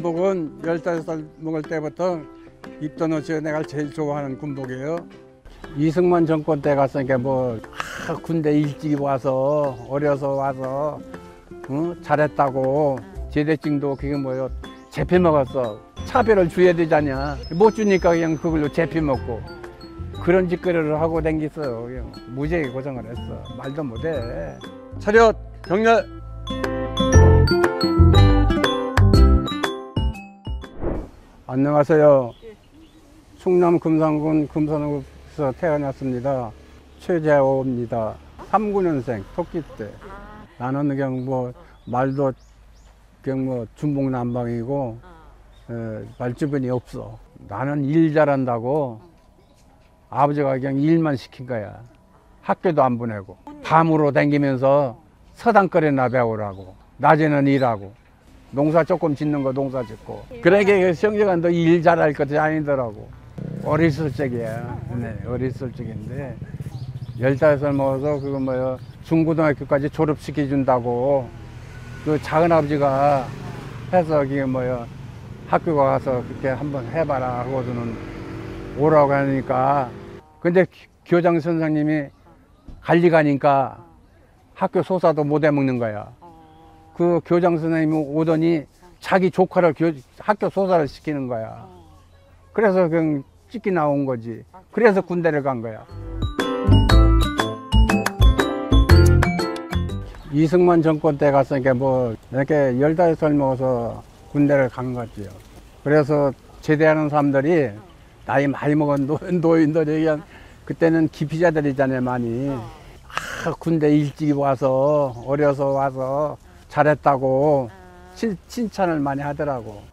군복은 15살 먹을 때부터 입던 옷이 내가 제일 좋아하는 군복이에요. 이승만 정권 때 갔으니까 군대 일찍 와서 어려서 와서 잘했다고 제대증도 그게 제피 먹었어. 차별을 줘야 되잖냐. 못 주니까 그냥 그걸로 제피 먹고 그런 짓거리를 하고 댕겼어요. 그냥 무지하게 고생을 했어. 말도 못해. 차렷 경례. 안녕하세요. 충남 금산군 금산읍에서 태어났습니다. 최재호입니다. 39년생 토끼 때. 나는 그냥 말도 그냥 중복난방이고 말주변이 없어. 나는 일 잘한다고 아버지가 그냥 일만 시킨 거야. 학교도 안 보내고 밤으로 다니면서 서당거리나 배우라고 낮에는 일하고 농사 조금 짓는 거 농사 짓고. 그러니까 성적은 일 잘할 것이 아니더라고. 어렸을 적이야. 네, 어렸을 적인데 15살 먹어서 그거 중고등학교까지 졸업시켜준다고 그 작은아버지가 해서 그게 학교 가서 그렇게 한번 해봐라 하고서는 오라고 하니까, 근데 교장 선생님이 관리 가니까 학교 소사도 못 해먹는 거야. 그 교장 선생님이 오더니 자기 조카를 학교 소사를 시키는 거야. 그래서 그냥 찍기 나온 거지. 그래서 군대를 간 거야. 이승만 정권 때 갔으니까 이렇게 15살 먹어서 군대를 간 거지요. 그래서 제대하는 사람들이 나이 많이 먹은 노인들이 그냥 그때는 기피자들이잖아요, 많이. 군대 일찍 와서 어려서 와서 잘했다고 칭찬을 많이 하더라고.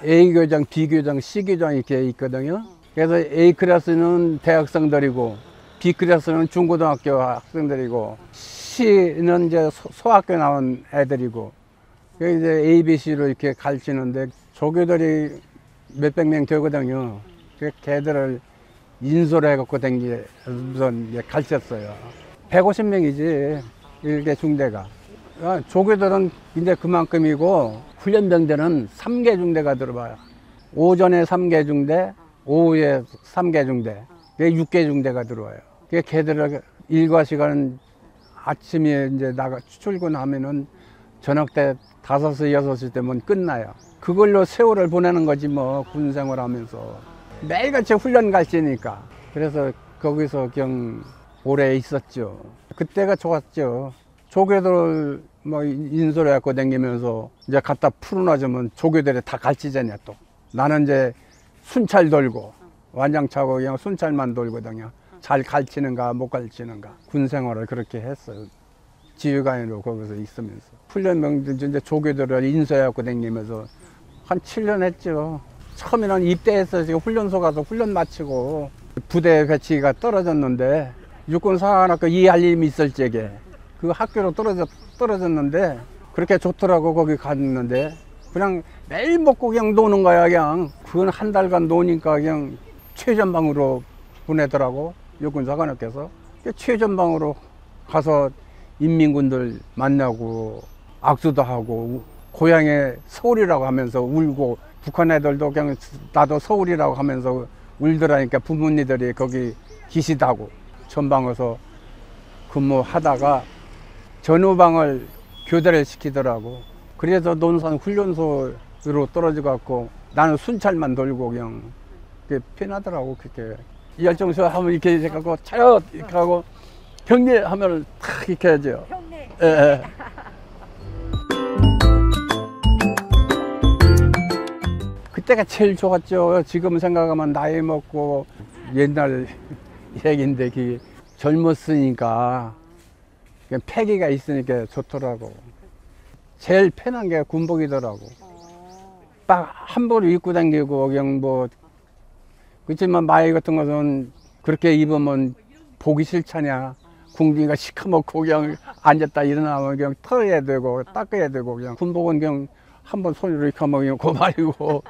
A교장, B교장, C교장 이렇게 있거든요. 그래서 A클래스는 대학생들이고 B클래스는 중고등학교 학생들이고 C는 이제 소학교 나온 애들이고, 이제 A, B, C로 이렇게 가르치는데 조교들이 몇백 명 되거든요. 걔들을 인솔 해갖고 우선 가르쳤어요. 150명이지, 일개 중대가. 조교들은 이제 그만큼이고, 훈련병들은 3개 중대가 들어봐요. 오전에 3개 중대, 오후에 3개 중대, 6개 중대가 들어와요. 걔들을 일과 시간은 아침에 이제 출근하면은 저녁 때 5시, 6시 되면 끝나요. 그걸로 세월을 보내는 거지 군생활 하면서. 매일같이 훈련 가시니까. 그래서 거기서 그냥 오래 있었죠. 그때가 좋았죠. 조교들 인솔해갖고 다니면서 이제 갖다 풀어놔주면 조교들이 다 가르치잖아요, 또. 나는 이제 순찰 돌고, 완장 차고 그냥 순찰만 돌거든요. 잘 가르치는가, 못 가르치는가. 군 생활을 그렇게 했어요. 지휘관으로 거기서 있으면서. 훈련병들 이제 조교들을 인솔해갖고 다니면서 한 7년 했죠. 처음에는 입대해서 지금 훈련소 가서 훈련 마치고 부대 배치가 떨어졌는데, 육군사관학교 이할림이 있을 적에 그 학교로 떨어졌는데, 그렇게 좋더라고. 거기 갔는데 그냥 매일 먹고 그냥 노는 거야. 그냥 그건 한 달간 노니까 그냥 최전방으로 보내더라고, 육군사관학교에서. 최전방으로 가서 인민군들 만나고 악수도 하고, 고향에 서울이라고 하면서 울고, 북한 애들도 그냥 나도 서울이라고 하면서 울더라니까 부모님들이 거기 계시다고. 전방에서 근무하다가 전후방을 교대를 시키더라고. 그래서 논산 훈련소로 떨어져 갖고 나는 순찰만 돌고 그냥 그게 편하더라고. 그렇게 열정서 하면 이렇게 해갖고 차렷 이렇게 하고 경례 하면 탁 이렇게 하죠. 경례. 예. 그때가 제일 좋았죠. 지금 생각하면 나이 먹고 옛날 얘기인데 젊었으니까 패기가 있으니까 좋더라고. 제일 편한 게 군복이더라고. 딱 한 벌 입고 다니고 그냥 그렇지만 마이 같은 것은 그렇게 입으면 보기 싫잖냐. 궁둥이가 시커멓고 그냥 앉았다 일어나면 그냥 털어야 되고 닦아야 되고, 그냥 군복은 그냥 한번 손으로 이렇게 하면 그냥 고말이고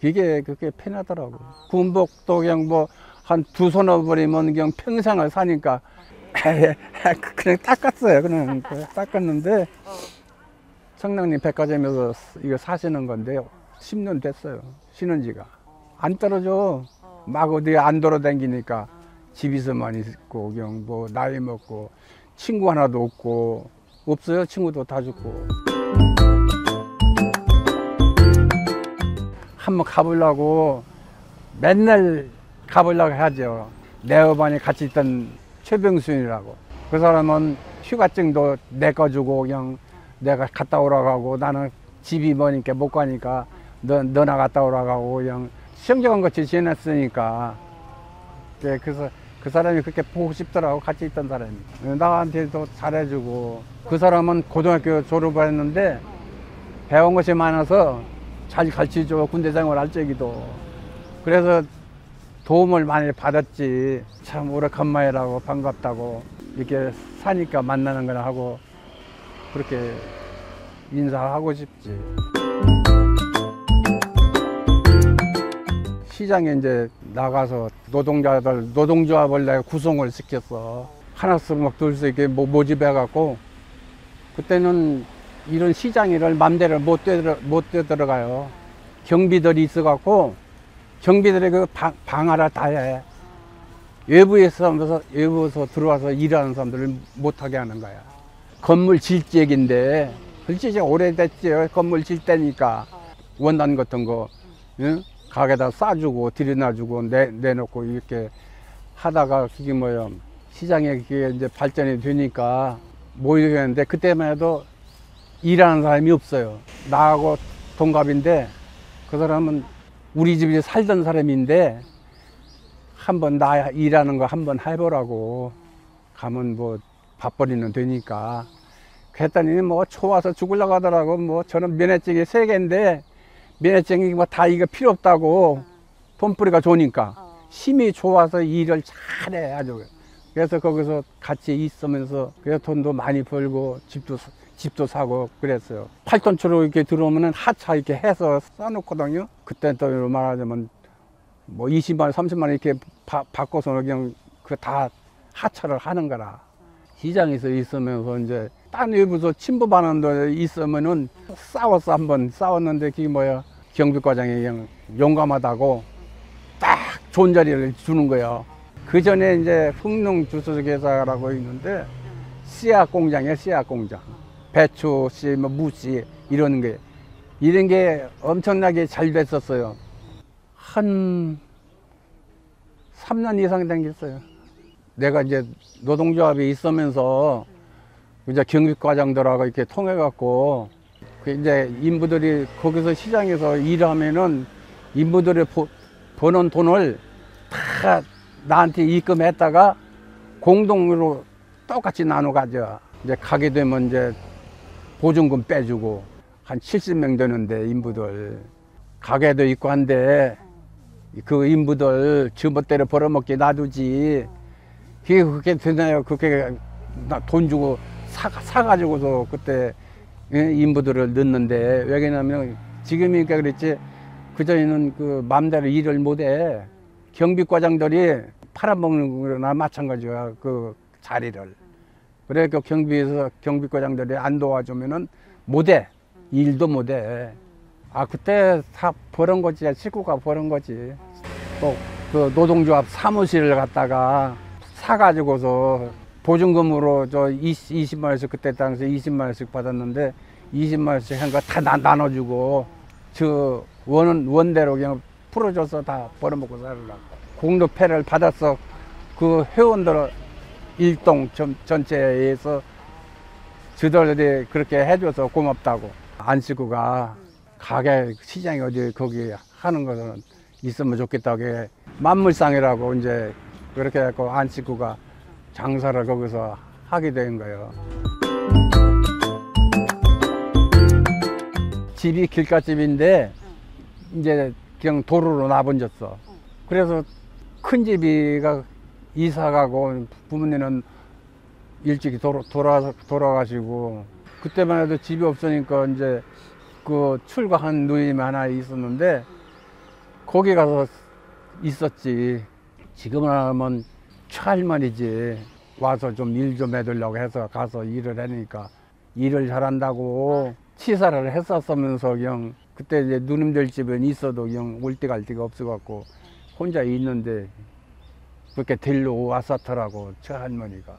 그게 편하더라고. 군복도 그냥 한 두 손을 버리면 그냥 평생을 사니까 그냥 닦았어요. 그냥 닦았는데, 성남님 백화점에서 이거 사시는 건데요. 10년 됐어요. 쉬는 지가. 안 떨어져. 막 어디 안 돌아다니니까 집에서만 있고, 그냥 뭐 나이 먹고, 친구 하나도 없고, 없어요. 친구도 다 죽고. 한번 가보려고, 맨날 가보려고 하죠. 내 어반이 같이 있던 최병순이라고. 그 사람은 휴가증도 내꺼주고, 그냥 내가 갔다 오라고 하고, 나는 집이 머니까 못 가니까, 너나 갔다 오라고 하고, 그냥 시험적인 같이 지냈으니까. 그래서 그 사람이 그렇게 보고 싶더라고, 같이 있던 사람이. 나한테도 잘해주고. 그 사람은 고등학교 졸업을 했는데 배운 것이 많아서 잘 가르쳐줘, 군대 생활할 적에도. 그래서 도움을 많이 받았지. 참 오래간만이라고 반갑다고 이렇게 사니까 만나는 거나 하고 그렇게 인사하고 싶지. 시장에 이제 나가서 노동조합을 내가 구성을 시켰어. 하나씩 막 둘씩 이렇게 모집해갖고, 그때는 이런 시장 일을 맘대로 못 들어가요. 경비들이 있어갖고, 경비들이 그 방아를 다 해. 외부에서 들어와서 일하는 사람들을 못하게 하는 거야. 건물 질지역인데, 글씨 오래됐지요. 건물 질 때니까. 원단 같은 거, 응? 가게다 싸주고 들여놔주고 내놓고 이렇게 하다가 그게 뭐야, 시장에 그게 이제 발전이 되니까 모이겠는데, 그때만 해도 일하는 사람이 없어요. 나하고 동갑인데 그 사람은 우리 집에 살던 사람인데 한번 나 일하는 거 한번 해보라고 가면 뭐 밥벌이는 되니까 그랬더니 뭐 좋아서 죽으려고 하더라고. 뭐 저는 면허증이 3개인데 면허증이 뭐 다 이거 필요 없다고. 돈벌이가 좋으니까. 힘이 좋아서 일을 잘해 아주. 그래서 거기서 같이 있으면서 그래서 돈도 많이 벌고 집도 사고 그랬어요. 8톤치로 이렇게 들어오면은 하차 이렇게 해서 싸놓거든요. 그때 또 말하자면 뭐 20만 원, 30만 원 이렇게 바꿔서 그냥 그 다 하차를 하는 거라. 시장에서 있으면서 이제 딴 외부서 침범하는 데 있으면은 싸웠어. 한번 싸웠는데 그게 뭐야, 경비과장이 그냥 용감하다고 딱 좋은 자리를 주는 거예요. 그 전에 이제 흥농주스회사라고 있는데 씨앗 공장이에요. 씨앗 공장. 배추 씨, 뭐 무씨 이런 게 엄청나게 잘 됐었어요. 한 3년 이상 다녔어요. 내가 이제 노동조합에 있으면서 이제 경비과장들하고 이렇게 통해갖고 그 이제 인부들이 거기서 시장에서 일하면은 인부들이 버는 돈을 다 나한테 입금했다가 공동으로 똑같이 나눠 가져. 이제 가게 되면 이제 보증금 빼주고 한 70명 되는데 인부들 가게도 있고 한데 그 인부들 전봇대로 벌어먹게 놔두지. 그게 그렇게 되나요? 그렇게 돈 주고 사가지고서 그때 인부들을 넣는데, 왜냐면 지금이니까 그랬지 그전에는 그 맘대로 일을 못해. 경비과장들이 팔아먹는 거나 마찬가지야, 그 자리를. 그래 그 경비과장들이 안 도와주면은 못해. 일도 못해. 그때 다 버는 거지. 식구가 버는 거지. 또 그 노동조합 사무실을 갖다가 사가지고서 보증금으로 저 20만 원씩, 그때 당시에 20만 원씩 받았는데 20만 원씩 한 거 다 나눠주고 저 원대로 그냥 풀어줘서 다 벌어먹고 살으려고. 공로패를 받았어. 그 회원들 일동 전체에서 저들이 그렇게 해줘서 고맙다고. 안식구가 가게 시장이 어디 거기 하는 것은 있으면 좋겠다고. 만물상이라고 이제 그렇게 해서 안식구가 장사를 거기서 하게 된 거예요. 집이 길가집인데 이제 그냥 도로로 나번졌어. 그래서 큰 집이가 이사가고 부모님은 일찍이 돌아가시고, 그때만 해도 집이 없으니까 이제 그 출가한 누님이 하나 있었는데 거기 가서 있었지. 지금은 하면 최할머니지. 와서 좀 일 좀 해달라고 해서 가서 일을 하니까 일을 잘한다고 치사를 했었으면서 그냥 그때 이제 누님들 집은 있어도 그냥 올 때 갈 데가 없어갖고 혼자 있는데 그렇게 데리러 왔었더라고. 저 할머니가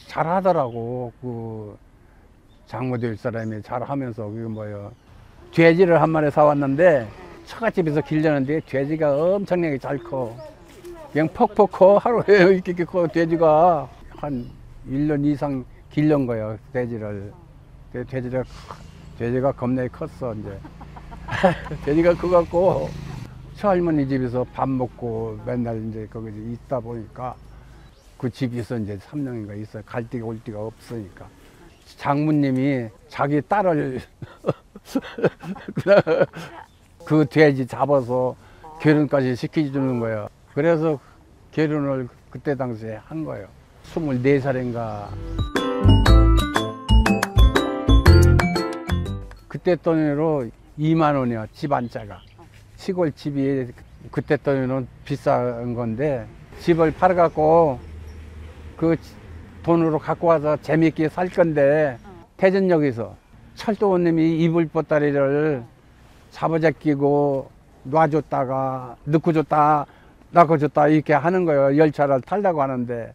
잘하더라고. 그 장모 될 사람이 잘하면서 그게 뭐야, 돼지를 한 마리 사왔는데 처갓집에서 길르는데 돼지가 엄청나게 잘 커. 그냥 퍽퍽 커. 하루에 이렇게 커. 돼지가 한 1년 이상 길른 거야, 돼지를. 돼지가 겁나게 컸어, 이제. 돼지가 커갖고, 저 할머니 집에서 밥 먹고 맨날 이제 거기 있다 보니까 그 집에서 이제 3년인가 있어요. 갈 데가 올 데가 없으니까. 장모님이 자기 딸을 그 돼지 잡아서 결혼까지 시켜주는 거예요. 그래서 결혼을 그때 당시에 한 거예요. 24살인가. 그때 돈으로 2만 원이야, 집 한채가. 시골 집이 그때 돈으로는 비싼 건데, 집을 팔아갖고 그 돈으로 갖고 와서 재밌게 살 건데, 태전역에서 철도원님이 이불 보따리를 잡아잡히고 놔줬다가 넣고 줬다 놔고 줬다 이렇게 하는 거예요. 열차를 타려고 하는데,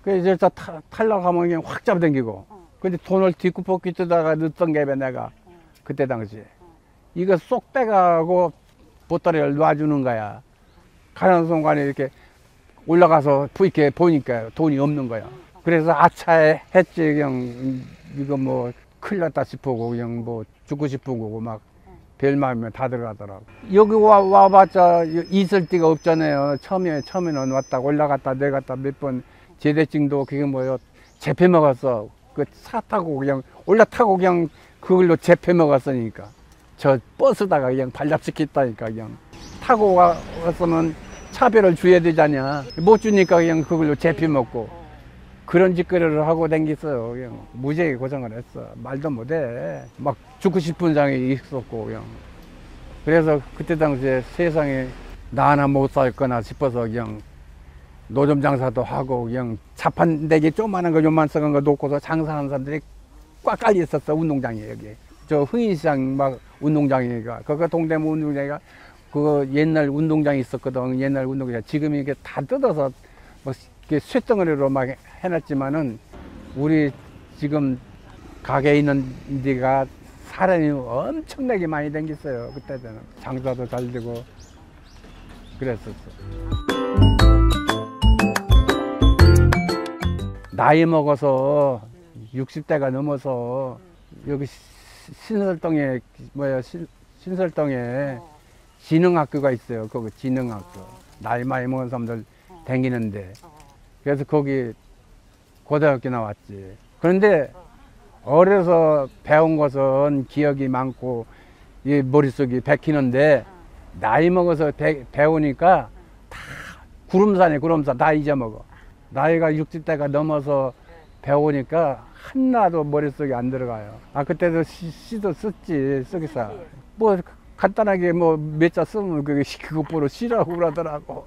그 열차 타려고 하면 그냥 확 잡아당기고, 근데 돈을 뒷구폭기 뜨다가 넣었던 게 내가 그때 당시에 이거 쏙 빼가고 보따리를 놔주는 거야. 가는 순간에 이렇게 올라가서 이렇게 보니까 돈이 없는 거야. 그래서 아차에 했지. 그냥 이거 뭐 큰일 났다 싶고 그냥 뭐 죽고 싶고 막 별 마음에 다 들어가더라고. 여기 와봤자 있을 데가 없잖아요. 처음에는 왔다 올라갔다 내갔다 몇 번 제대증도 그게 뭐요, 재패 먹었어. 그 차 타고 그냥 올라타고 그냥 그걸로 재패 먹었으니까. 저 버스다가 그냥 발잡시켰다니까. 그냥 타고 왔으면 차별을 줘야 되잖냐. 못 주니까 그냥 그걸로 재패 먹고 그런 짓거리를 하고 댕겼어요. 그냥 무지하게 고생을 했어. 말도 못해. 막 죽고 싶은 상이 있었고 그냥. 그래서 그때 당시에 세상에 나 하나 못 살거나 싶어서 그냥 노점 장사도 하고 그냥 자판대기 조그마한 거 요만 썩은 거 놓고서 장사하는 사람들이 꽉 깔려 있었어. 운동장에 여기. 저 흥인시장 막 운동장이가, 그거 동대문 운동장이가 그거 옛날 운동장이 있었거든. 옛날 운동장. 지금 이게 다 뜯어서 뭐 쇳덩어리로 막 해놨지만은 우리 지금 가게에 있는 데가 사람이 엄청나게 많이 댕겼어요. 그때는 장사도 잘 되고 그랬었어. 나이 먹어서 60대가 넘어서 여기 신설동에 신설동에 진흥학교가 있어요. 거기 진흥학교. 나이 많이 먹은 사람들 댕기는데. 그래서 거기 고등학교 나왔지. 그런데 어려서 배운 것은 기억이 많고 이 머릿속이 베끼는데 나이 먹어서 배우니까 다 구름산 다 잊어먹어. 나이가 60대가 넘어서 배우니까 하나도 머릿속에 안 들어가요. 아, 그때도 시도 썼지, 쓰기사. 뭐 간단하게 뭐 몇 자 쓰면 그것보로 시라고 그러더라고.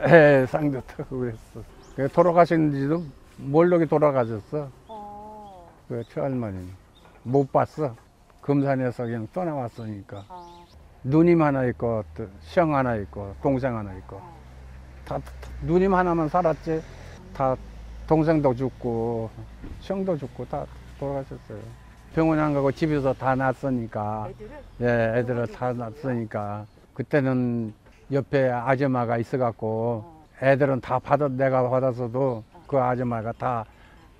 예, 쌍도 타고 그랬어. 돌아가셨는지도 모르게 돌아가셨어. 그 처할머니는 못 봤어. 금산에서 그냥 떠나왔으니까. 누님 하나 있고 형 하나 있고 동생 하나 있고 다 누님 하나만 살았지. 다 동생도 죽고 형도 죽고 다 돌아가셨어요. 병원 안 가고 집에서 다 낳았으니까. 예, 애들을 다 낳았으니까. 그때는 옆에 아줌마가 있어갖고 애들은 다 내가 받았어도 그 아줌마가 다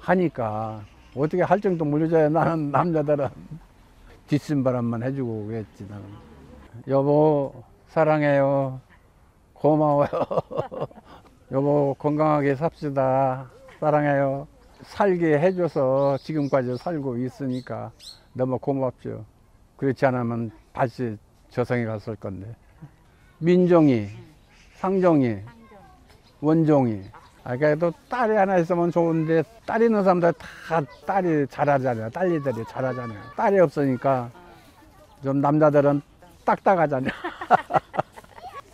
하니까 어떻게 할 정도 물려줘야. 나는 남자들은 뒷심바람만 해주고 그랬지. 나는. 여보 사랑해요. 고마워요. 여보 건강하게 삽시다. 사랑해요. 살게 해줘서 지금까지 살고 있으니까 너무 고맙죠. 그렇지 않으면 다시 저승에 갔을 건데. 민종이, 상종이, 원종이. 아, 그래도 딸이 하나 있으면 좋은데 딸 있는 사람들 다 딸이 잘하잖아요. 딸리들이 잘하잖아요. 딸이 없으니까 좀 남자들은 딱딱하잖아요.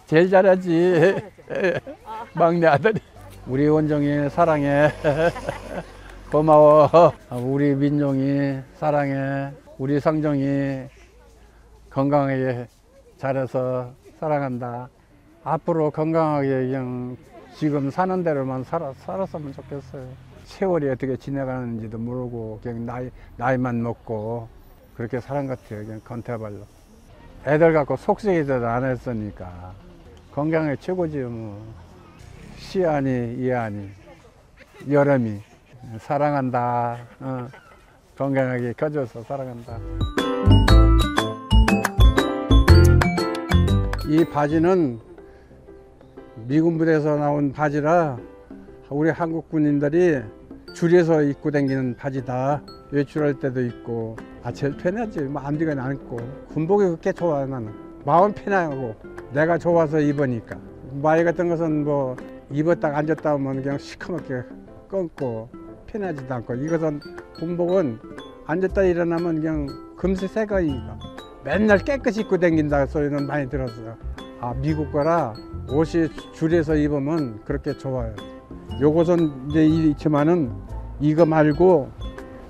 제일 잘하지. 막내 아들이. 우리 원종이 사랑해. 고마워. 우리 민종이 사랑해. 우리 상종이 건강하게 잘해서 사랑한다. 앞으로 건강하게 그냥 지금 사는 대로만 살았으면 좋겠어요. 세월이 어떻게 지나가는지도 모르고 그냥 나이만 먹고 그렇게 사는 것 같아요. 그냥 건태발로. 애들 갖고 속쓰기도 안 했으니까 건강이 최고지요. 뭐 시안이 이안이 여름이 사랑한다. 건강하게 커져서 사랑한다. 이 바지는 미군 부대에서 나온 바지라 우리 한국 군인들이 줄여서 입고 다니는 바지다. 외출할 때도 입고 제일 편하지. 뭐 안디가 않고 군복이 그렇게 좋아. 나는 마음 편하고 내가 좋아서 입으니까. 마이 같은 것은 뭐 입었다 앉았다 하면 그냥 시커멓게 끊고 편하지도 않고, 이것은 군복은 앉았다 일어나면 그냥 금세 새거니까 맨날 깨끗이 입고 다닌다 소리는 많이 들었어요. 미국 거라 옷이 줄여서 입으면 그렇게 좋아요. 요것은 이제 있지만은 이거 말고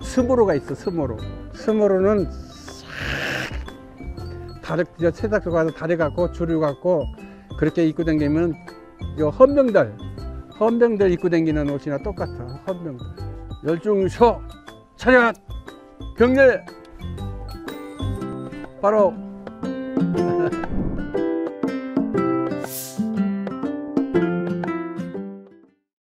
스모로가 있어. 스모로는 다리 세탁소 가서 다리 갖고 줄여 갖고 그렇게 입고 다니면 요 헌병들 입고 다니는 옷이나 똑같아. 헌병들. 열중쇼 차렷 경례 바로